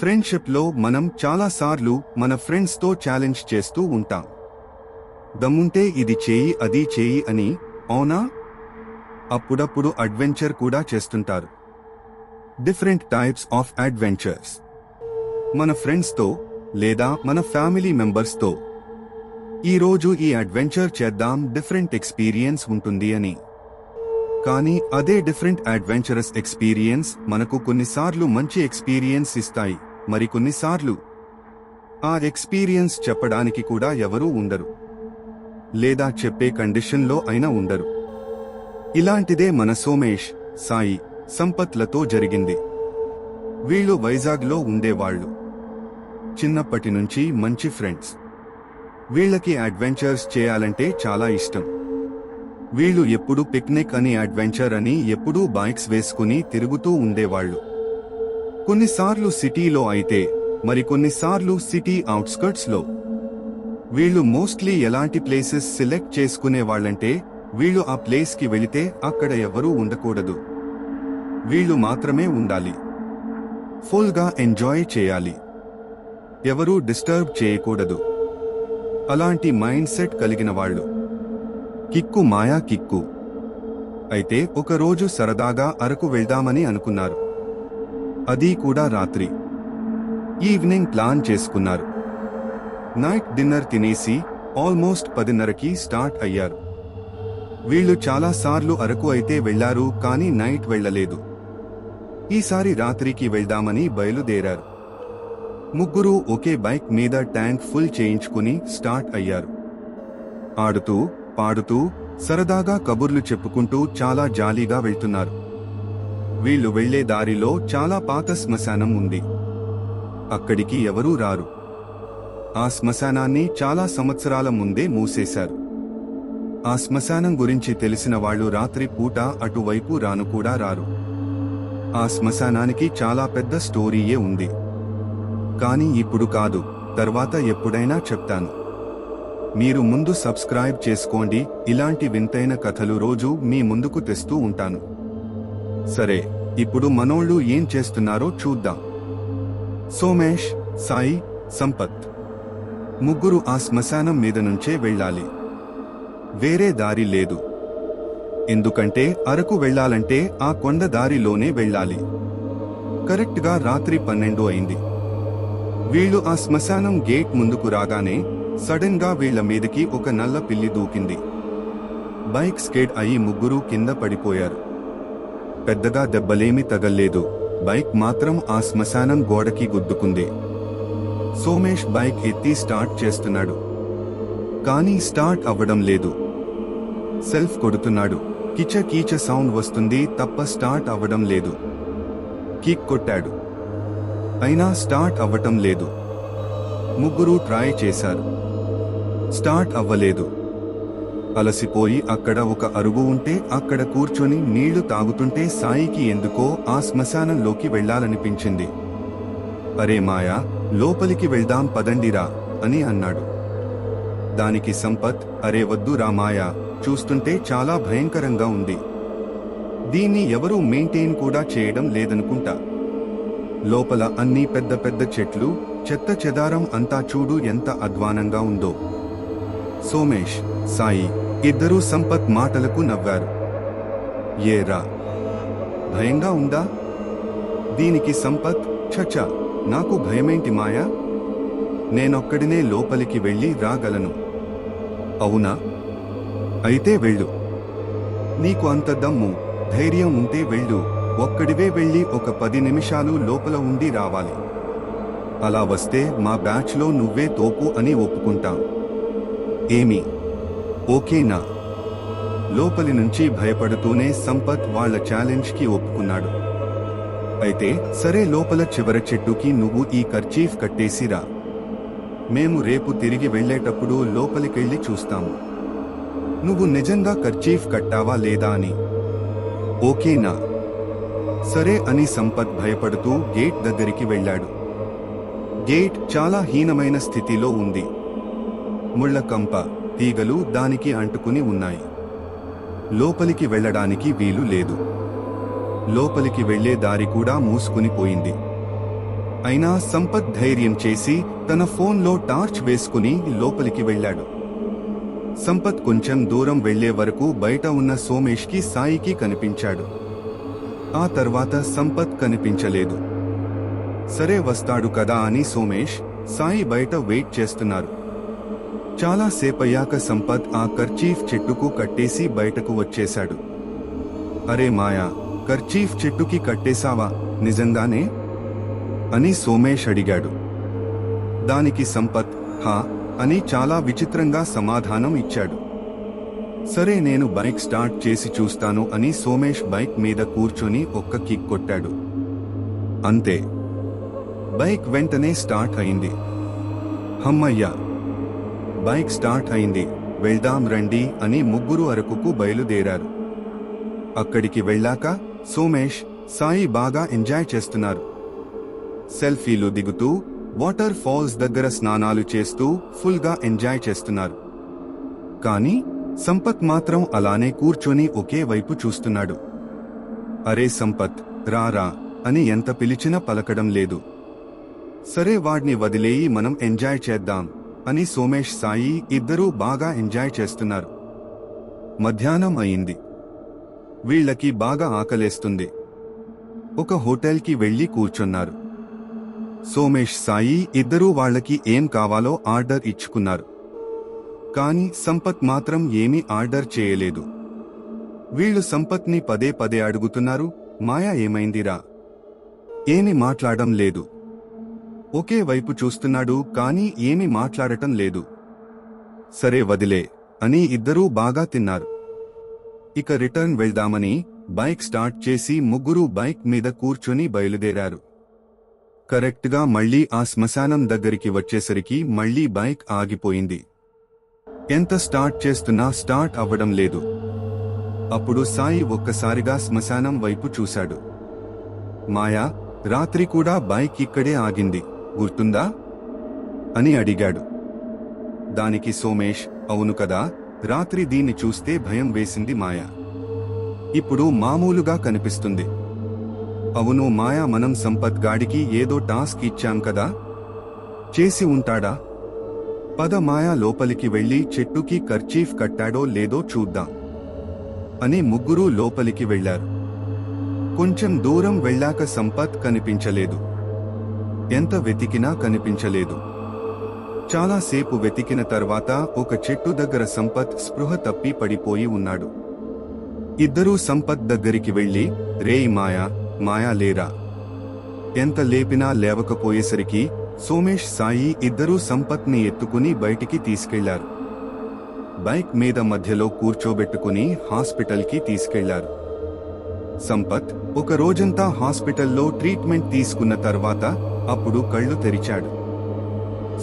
ఫ్రెండ్షిప్లో మనం చాలాసార్లు మన ఫ్రెండ్స్తో ఛాలెంజ్ చేస్తూ ఉంటాం. దమ్ముంటే ఇది చేయి అది చేయి అని, అవునా? అప్పుడప్పుడు అడ్వెంచర్ కూడా చేస్తుంటారు. Different types of adventures. మన ఫ్రెండ్స్తో లేదా మన ఫ్యామిలీ మెంబర్స్తో. ఈరోజు ఈ అడ్వెంచర్ చేద్దాం, డిఫరెంట్ ఎక్స్పీరియన్స్ ఉంటుంది అని. కానీ అదే డిఫరెంట్ అడ్వెంచరస్ ఎక్స్పీరియన్స్ మనకు కొన్నిసార్లు మంచి ఎక్స్పీరియన్స్ ఇస్తాయి, మరికొన్నిసార్లు ఆ ఎక్స్పీరియన్స్ చెప్పడానికి కూడా ఎవరూ ఉండరు, లేదా చెప్పే కండిషన్లో అయినా ఉండరు. ఇలాంటిదే మన సోమేష్, సాయి, సంపత్లతో జరిగింది. వీళ్ళు వైజాగ్లో ఉండేవాళ్లు. చిన్నప్పటి నుంచి మంచి ఫ్రెండ్స్. వీళ్ళకి అడ్వెంచర్స్ చేయాలంటే చాలా ఇష్టం. వీళ్ళు ఎప్పుడూ పిక్నిక్ అని, అడ్వెంచర్ అని ఎప్పుడూ బైక్స్ వేసుకుని తిరుగుతూ ఉండేవాళ్లు. కొన్నిసార్లు సిటీలో అయితే, మరికొన్నిసార్లు సిటీ అవుట్స్కర్ట్స్ లో. వీళ్ళు మోస్ట్లీ ఎలాంటి ప్లేసెస్ సెలెక్ట్ చేసుకునేవాళ్లంటే, వీళ్ళు ఆ ప్లేస్ కి వెళితే అక్కడ ఎవరూ ఉండకూడదు, వీళ్ళు మాత్రమే ఉండాలి. ఫుల్ గా ఎంజాయ్ చేయాలి, ఎవరూ డిస్టర్బ్ చేయకూడదు. అలాంటి మైండ్ సెట్ కలిగిన వాళ్ళు. కిక్కు మాయా కిక్కు. అయితే ఒకరోజు సరదాగా అరకు వెళ్దామని అనుకున్నారు. అది కూడా రాత్రి. ఈవినింగ్ ప్లాన్ చేసుకున్నారు. నైట్ డిన్నర్ తినేసి ఆల్మోస్ట్ 10:30కి స్టార్ట్ అయ్యారు. వీళ్ళు చాలాసార్లు అరకు అయితే వెళ్లారు, కానీ నైట్ వెళ్లలేదు. ఈసారి రాత్రికి వెళ్దామని బయలుదేరారు. ముగ్గురు ఒకే బైక్ మీద ట్యాంక్ ఫుల్ చేయించుకుని స్టార్ట్ అయ్యారు. ఆడుతూ పాడుతూ సరదాగా కబుర్లు చెప్పుకుంటూ చాలా జాలీగా వెళ్తున్నారు. వీళ్ళు వెళ్లే దారిలో చాలా పాత శ్మశానం ఉంది. అక్కడికి ఎవరూ రారు. ఆ శ్మశానాన్ని చాలా సంవత్సరాల ముందే మూసేశారు. ఆ శ్మశానం గురించి తెలిసిన వాళ్ళు రాత్రి పూట అటువైపు రాను కూడా రారు. ఆ శ్మశానానికి చాలా పెద్ద స్టోరీయే ఉంది. కానీ ఇప్పుడు కాదు, తర్వాత ఎప్పుడైనా చెప్తాను. మీరు ముందు సబ్స్క్రైబ్ చేసుకోండి, ఇలాంటి వింతైన కథలు రోజు మీ ముందుకు తెస్తూ ఉంటాను. సరే, ఇప్పుడు మనోళ్ళు ఏం చేస్తున్నారో చూద్దాం. సోమేష్, సాయి, సంపత్ ముగ్గురు ఆ శ్మశానం మీద నుంచే వెళ్ళాలి. వేరే దారి లేదు. ఎందుకంటే అరకు వెళ్లాలంటే ఆ కొండ దారిలోనే వెళ్ళాలి. కరెక్ట్గా రాత్రి 12 అయింది. వీళ్ళు ఆ శ్మశానం గేట్ ముందుకు రాగానే సడన్ గా వీళ్ల మీదకి ఒక నల్ల పిల్లి దూకింది. బైక్ స్కేడ్ అయి ముగ్గురు కింద పడిపోయారు. పెద్దగా దెబ్బలేమీ తగల్లేదు, బైక్ మాత్రం ఆ శ్మశానం గోడకి గుద్దుకుంది. సోమేష్ బైక్ ఎత్తి స్టార్ట్ చేస్తున్నాడు, కానీ స్టార్ట్ అవ్వడం లేదు. సెల్ఫ్ కొడుతున్నాడు, కిచ కీచ సౌండ్ వస్తుంది తప్ప స్టార్ట్ అవ్వడం లేదు. కిక్ కొట్టాడు, అయినా స్టార్ట్ అవ్వటం లేదు. ముగ్గురు ట్రై చేశారు, స్టార్ట్ అవ్వలేదు. అలసిపోయి అక్కడ ఒక అరుగు ఉంటే అక్కడ కూర్చొని నీళ్లు తాగుతుంటే సాయికి ఎందుకో ఆ శ్మశానంలోకి వెళ్లాలనిపించింది. అరే మాయా, లోపలికి వెళ్దాం పదండిరా అని అన్నాడు. దానికి సంపత్, అరే వద్దు రా మాయా, చూస్తుంటే చాలా భయంకరంగా ఉంది. దీన్ని ఎవరూ మెయింటైన్ కూడా చేయడం లేదనుకుంటా. లోపల అన్ని పెద్ద పెద్ద చెట్లు, చెత్త చెదారం అంతా చూడు ఎంత అధ్వానంగా ఉందో. సోమేష్, సాయి ఇద్దరూ సంపత్ మాటలకు నవ్వారు. ఏరా, భయంగా ఉందా? దీనికి సంపత్, ఛఛ, నాకు భయమేంటి మాయా, నేనొక్కడినే లోపలికి వెళ్ళి రాగలను. అవునా? అయితే వెళ్ళు. నీకు అంత దమ్ము, ధైర్యం ఉంటే వెళ్ళు. ఒక్కడివే వెళ్ళి ఒక 10 నిమిషాలు లోపల ఉండి రావాలి. అలా వస్తే మా బ్యాచ్లో నువ్వే తోపు అని ఒప్పుకుంటాం. ఏమి, ఓకేనా? లోపలి నుంచి భయపడుతూనే సంపత్ వాళ్ల ఛాలెంజ్కి ఒప్పుకున్నాడు. అయితే సరే, లోపల చివర చెట్టుకి నువ్వు ఈ కర్చీఫ్ కట్టేసిరా. మేము రేపు తిరిగి వెళ్లేటప్పుడు లోపలికెళ్ళి చూస్తాము, నువ్వు నిజంగా కర్చీఫ్ కట్టావా లేదా అని. ఓకేనా? సరే అని సంపత్ భయపడుతూ గేట్ దగ్గరికి వెళ్ళాడు. గేట్ చాలా హీనమైన స్థితిలో ఉంది. ముళ్ల కంప, తీగలు దానికి అంటుకుని ఉన్నాయి. లోపలికి వెళ్లడానికి వీలు లేదు. లోపలికి వెళ్లే దారి కూడా మూసుకుని పోయింది. అయినా సంపత్ ధైర్యం చేసి తన ఫోన్లో టార్చ్ వేసుకుని లోపలికి వెళ్ళాడు. సంపత్ కొంచెం దూరం వెళ్లే వరకు బయట ఉన్న సోమేష్కి సాయికి కనిపించాడు. ఆ తర్వాత సంపత్ కనిపించలేదు. సరే వస్తాడు కదా అని సోమేష్, సాయి బయట వెయిట్ చేస్తున్నారు. చాలా సేపయ్యాక సంపత్ ఆ కర్చీఫ్ చెట్టుకు కట్టేసి బయటకు వచ్చేశాడు. అరే మాయా, కర్చీఫ్ చెట్టుకి కట్టేశావా నిజంగానే అని సోమేష్ అడిగాడు. దానికి సంపత్ హా అని చాలా విచిత్రంగా సమాధానం ఇచ్చాడు. సరే నేను బైక్ స్టార్ట్ చేసి చూస్తాను అని సోమేష్ బైక్ మీద కూర్చొని ఒక్క కిక్ కొట్టాడు. అంతే, బైక్ వెంటనే స్టార్ట్ అయింది. హమ్మయ్యా, బైక్ స్టార్ట్ అయింది, వెళ్దాం రండి అని ముగ్గురు అరకుకు బయలుదేరారు. అక్కడికి వెళ్ళాక సోమేష్, సాయి బాగా ఎంజాయ్ చేస్తున్నారు. సెల్ఫీలు దిగుతూ, వాటర్ ఫాల్స్ దగ్గర స్నానాలు చేస్తూ ఫుల్గా ఎంజాయ్ చేస్తున్నారు. కానీ సంపత్ మాత్రం అలానే కూర్చొని ఒకే వైపు చూస్తున్నాడు. అరే సంపత్, రా రా అని ఎంత పిలిచినా పలకడం లేదు. సరే వాడ్ని వదిలేయి మనం ఎంజాయ్ చేద్దాం అని సోమేష్ సాయి ఇద్దరూ బాగా ఎంజాయ్ చేస్తున్నారు. మధ్యాహ్నం అయింది. వీళ్ళకి బాగా ఆకలేస్తుంది. ఒక హోటల్కి వెళ్లి కూర్చున్నారు. సోమేష్ సాయి ఇద్దరూ వాళ్లకి ఏం కావాలో ఆర్డర్ ఇచ్చుకున్నారు. కానీ సంపత్ మాత్రం ఏమీ ఆర్డర్ చేయలేదు. వీళ్లు సంపత్ని పదే పదే అడుగుతున్నారు, మాయా ఏమైందిరా? ఏమీ మాట్లాడడం లేదు. ఒకే వైపు చూస్తున్నాడు కానీ ఏమీ మాట్లాడటం లేదు. సరే వదిలే అని ఇద్దరూ బాగా తిన్నారు. ఇక రిటర్న్ వెళ్దామని బైక్ స్టార్ట్ చేసి ముగ్గురు బైక్ మీద కూర్చొని బయలుదేరారు. కరెక్ట్గా మళ్లీ ఆ శ్మశానం దగ్గరికి వచ్చేసరికి మళ్లీ బైక్ ఆగిపోయింది. ఎంత స్టార్ట్ చేస్తున్నా స్టార్ట్ అవ్వడం లేదు. అప్పుడు సాయి ఒక్కసారిగా శ్మశానం వైపు చూశాడు. మాయా, రాత్రి కూడా బైక్ ఇక్కడే ఆగింది, గుర్తుందా అని అడిగాడు. దానికి సోమేష్, అవును కదా, రాత్రి దీన్ని చూస్తే భయం వేసింది మాయా. ఇప్పుడు మామూలుగా కనిపిస్తుంది. అవును మాయా, మనం సంపత్ గాడికి ఏదో టాస్క్ ఇచ్చాం కదా, చేసి ఉంటాడా? పద మాయా, లోపలికి వెళ్లి చెట్టుకి కర్చీఫ్ కట్టాడో లేదో చూద్దాం అని ముగ్గురూ లోపలికి వెళ్లారు. కొంచెం దూరం వెళ్ళాక సంపత్ కనిపించలేదు. ఎంత వెతికినా కనిపించలేదు. చాలాసేపు వెతికిన తర్వాత ఒక చెట్టు దగ్గర సంపత్ స్పృహ తప్పి పడిపోయి ఉన్నాడు. ఇద్దరూ సంపత్ దగ్గరికి వెళ్లి, రేయ్ మాయా, మాయా లేరా? ఎంత లేపినా లేవకపోయేసరికి సోమేష్ సాయి ఇద్దరూ సంపత్ని ఎత్తుకుని బయటికి తీసుకెళ్లారు. బైక్ మీద మధ్యలో కూర్చోబెట్టుకుని హాస్పిటల్కి తీసుకెళ్లారు. సంపత్ ఒక రోజంతా హాస్పిటల్లో ట్రీట్మెంట్ తీసుకున్న తర్వాత అప్పుడు కళ్ళు తెరిచాడు.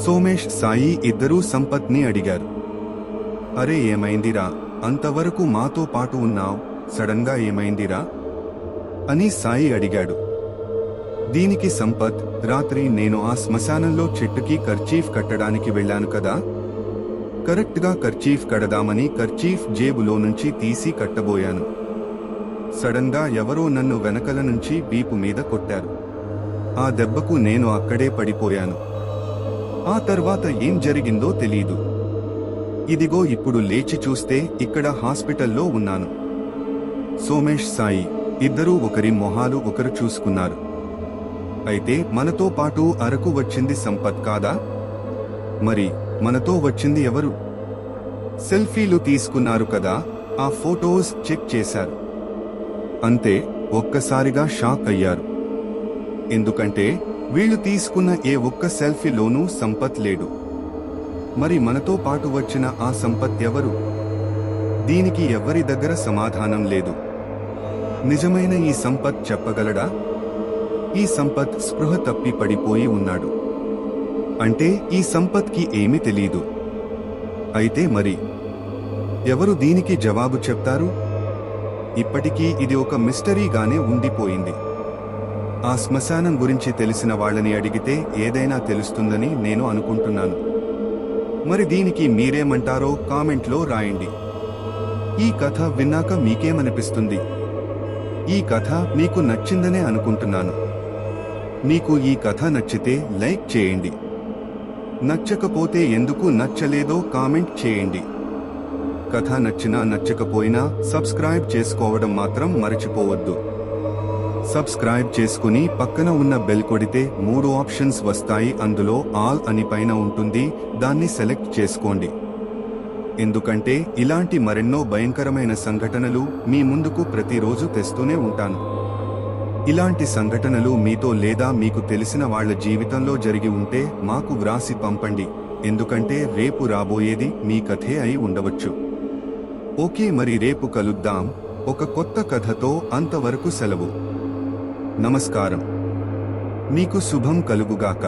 సోమేష్ సాయి ఇద్దరూ సంపత్ని అడిగారు, అరే ఏమైందిరా, అంతవరకు మాతో పాటు ఉన్నావ్, సడన్ గా ఏమైందిరా అని సాయి అడిగాడు. దీనికి సంపత్, రాత్రి నేను ఆ శ్మశానంలో చెట్టుకి కర్చీఫ్ కట్టడానికి వెళ్ళాను కదా, కరెక్ట్ గా కర్చీఫ్ కడదామని కర్చీఫ్ జేబులో నుంచి తీసి కట్టబోయాను. సడన్ గా ఎవరో నన్ను వెనకల నుంచి వీపు మీద కొట్టారు. ఆ దెబ్బకు నేను అక్కడే పడిపోయాను. ఆ తర్వాత ఏం జరిగిందో తెలీదు. ఇదిగో ఇప్పుడు లేచి చూస్తే ఇక్కడ హాస్పిటల్లో ఉన్నాను. సోమేష్ సాయి ఇద్దరూ ఒకరి మొహాలు ఒకరు చూసుకున్నారు. అయితే మనతో పాటు అరకు వచ్చింది సంపత్ కాదా? మరి మనతో వచ్చింది ఎవరు? సెల్ఫీలు తీసుకున్నారు కదా, ఆ ఫోటోస్ చెక్ చేశారు. అంతే, ఒక్కసారిగా షాక్ అయ్యారు. ఎందుకంటే వీళ్లు తీసుకున్న ఏ ఒక్క సెల్ఫీలోనూ సంపత్ లేడు. మరి మనతో పాటు వచ్చిన ఆ సంపత్ ఎవరు? దీనికి ఎవ్వరి దగ్గర సమాధానం లేదు. నిజమైన ఈ సంపత్ చెప్పగలడా? ఈ సంపత్ స్పృహ తప్పి పడిపోయి ఉన్నాడు అంటే ఈ సంపత్కి ఏమీ తెలీదు. అయితే మరి ఎవరు దీనికి జవాబు చెప్తారు? ఇప్పటికీ ఇది ఒక మిస్టరీగానే ఉండిపోయింది. ఆ శ్మశానం గురించి తెలిసిన వాళ్ళని అడిగితే ఏదైనా తెలుస్తుందని నేను అనుకుంటున్నాను. మరి దీనికి మీరేమంటారో కామెంట్లో రాయండి. ఈ కథ విన్నాక మీకేమనిపిస్తుంది? ఈ కథ మీకు నచ్చిందనే అనుకుంటున్నాను. మీకు ఈ కథ నచ్చితే లైక్ చేయండి. నచ్చకపోతే ఎందుకు నచ్చలేదో కామెంట్ చేయండి. కథ నచ్చినా నచ్చకపోయినా సబ్స్క్రైబ్ చేసుకోవడం మాత్రం మరచిపోవద్దు. సబ్స్క్రైబ్ చేసుకుని పక్కన ఉన్న బెల్ కొడితే 3 ఆప్షన్స్ వస్తాయి. అందులో ఆల్ అని పైన ఉంటుంది, దాన్ని సెలెక్ట్ చేసుకోండి. ఎందుకంటే ఇలాంటి మరెన్నో భయంకరమైన సంఘటనలు మీ ముందుకు ప్రతిరోజు తెస్తూనే ఉంటాను. ఇలాంటి సంఘటనలు మీతో లేదా మీకు తెలిసిన వాళ్ళ జీవితంలో జరిగి ఉంటే మాకు వ్రాసి పంపండి, ఎందుకంటే రేపు రాబోయేది మీ కథే అయి ఉండవచ్చు. ఓకే, మరి రేపు కలుద్దాం ఒక కొత్త కథతో. అంతవరకు సెలవు. నమస్కారం. మీకు శుభం కలుగుగాక.